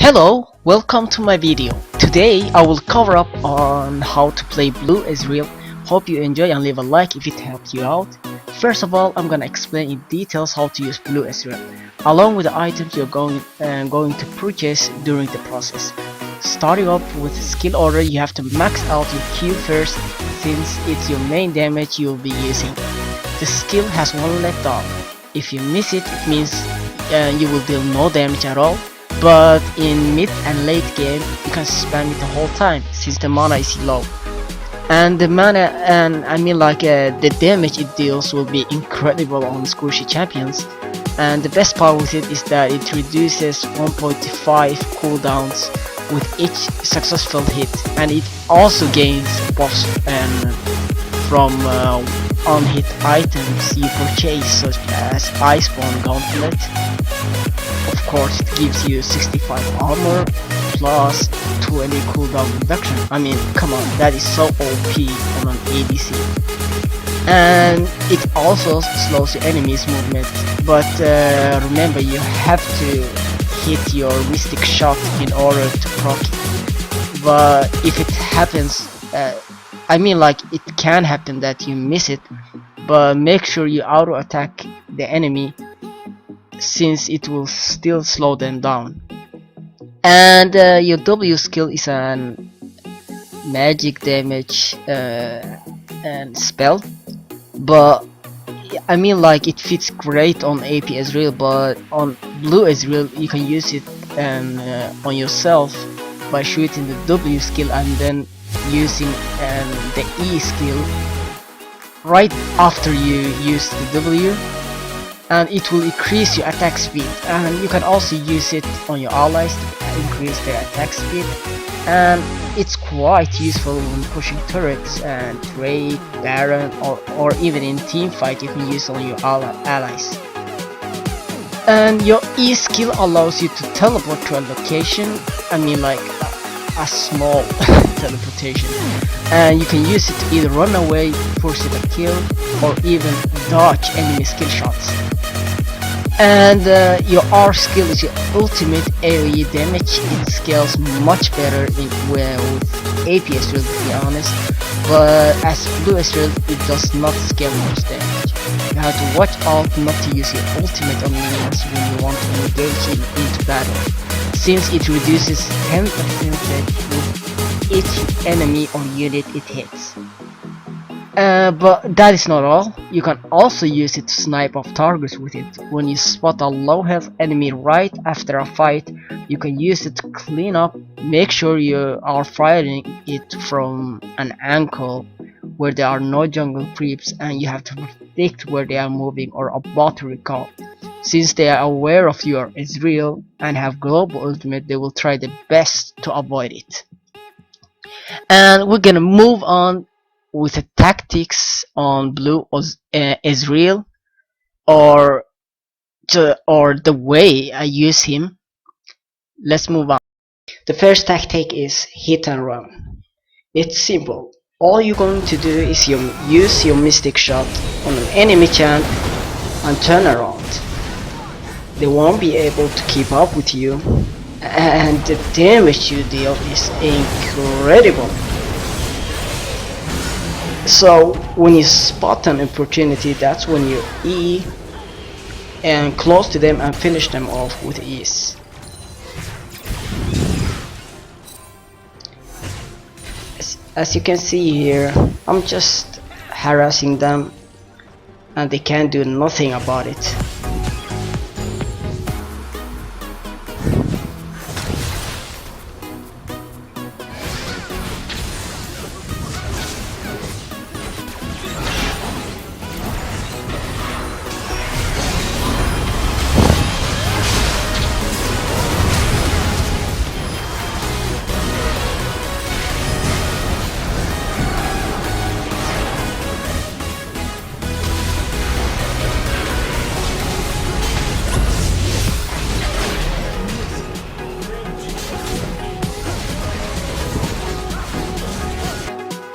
Hello, welcome to my video. Today I will cover up on how to play Blue Ezreal. Hope you enjoy and leave a like if it helped you out. First of all, I'm gonna explain in details how to use Blue Ezreal, along with the items you're going to purchase during the process. Starting off with skill order, you have to max out your Q first, since it's your main damage you'll be using. The skill has one left off. If you miss it, it means you will deal no damage at all. But in mid and late game you can spam it the whole time since the mana is low, and the mana the damage it deals will be incredible on squishy champions. And the best part with it is that it reduces 1.5 cooldowns with each successful hit, and it also gains buffs from on-hit items you purchase, such as Iceborne Gauntlet. Of course, it gives you 65 armor plus 20 cooldown reduction. I mean, come on, that is so OP on an ADC. And it also slows your enemy's movement, but remember, you have to hit your mystic shot in order to proc it. But if it happens, it can happen that you miss it, but make sure you auto attack the enemy, since it will still slow them down. And your W skill is an magic damage and spell, but it fits great on AP Ezreal, but on Blue Ezreal you can use it on yourself by shooting the W skill and then using the E skill right after you use the W, and it will increase your attack speed. And you can also use it on your allies to increase their attack speed, and it's quite useful when pushing turrets and trade, baron, or even in team fight you can use it on your allies. And your E skill allows you to teleport to a location, a small teleportation, and you can use it to either run away, force it a kill, or even dodge enemy skill shots. And your R skill is your ultimate AoE damage. It scales much better with AP Ezreal, to be honest, but as Blue Ezreal it does not scale much damage. You have to watch out not to use your ultimate on minions when you want to engage into battle, since it reduces 10% with each enemy or unit it hits. But that is not all. You can also use it to snipe off targets with it. When you spot a low health enemy right after a fight, you can use it to clean up. Make sure you are firing it from an angle where there are no jungle creeps, and you have to predict where they are moving or about to recall. Since they are aware of your Ezreal and have global ultimate, they will try their best to avoid it. And we're gonna move on with the tactics on Blue Ezreal, or the way I use him. Let's move on. The first tactic is hit and run. It's simple. All you're going to do is use your mystic shot on an enemy champ and turn around. They won't be able to keep up with you, and the damage you deal is incredible. So when you spot an opportunity, that's when you E and close to them and finish them off with ease. As you can see here, I'm just harassing them and they can't do nothing about it.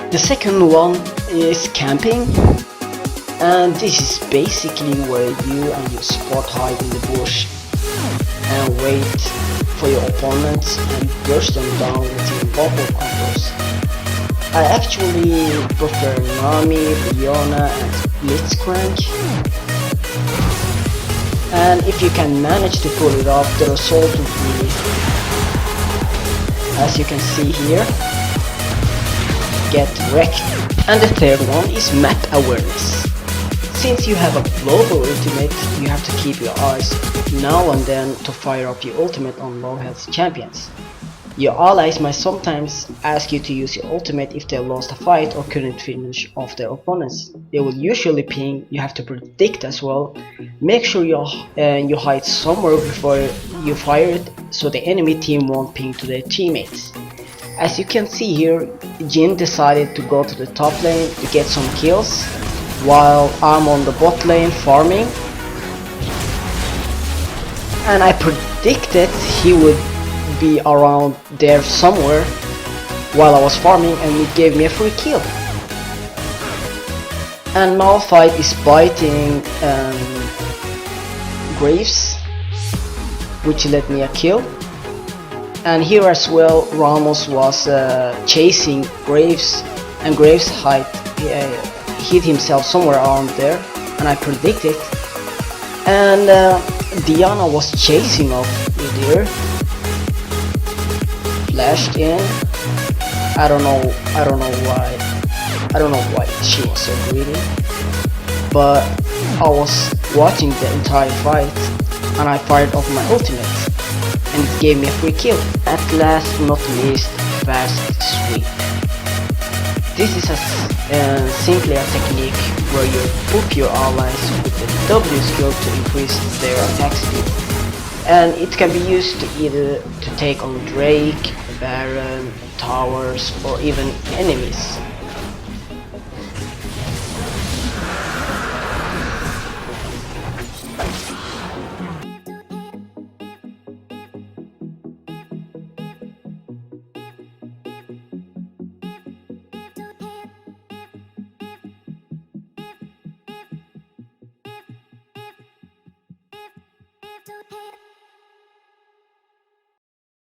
The second one is camping, and this is basically where you and your spot hide in the bush and wait for your opponents and burst them down with your bubble combos. I actually prefer Nami, Leona and Blitzcrank, and if you can manage to pull it off, the result would be, as you can see here, get wrecked. And the third one is map awareness. Since you have a global ultimate, you have to keep your eyes now and then to fire up your ultimate on low health champions. Your allies might sometimes ask you to use your ultimate if they lost a fight or couldn't finish off their opponents. They will usually ping. You have to predict as well. Make sure you hide somewhere before you fire it, so the enemy team won't ping to their teammates. As you can see here, Jin decided to go to the top lane to get some kills, while I'm on the bot lane farming. And I predicted he would be around there somewhere while I was farming, and it gave me a free kill. And Malphite is biting Graves, which led me a kill. And here as well, Ramos was chasing Graves, and Graves hid himself somewhere around there, and I predicted. And Diana was chasing off Udyr, flashed in. I don't know why she was so greedy, but I was watching the entire fight and I fired off my ultimate and it gave me a free kill. At last not least, fast sweep. This is simply a technique where you hook your allies with the W skill to increase their attack speed, and it can be used to either to take on Drake, Baron, towers, or even enemies. TooT.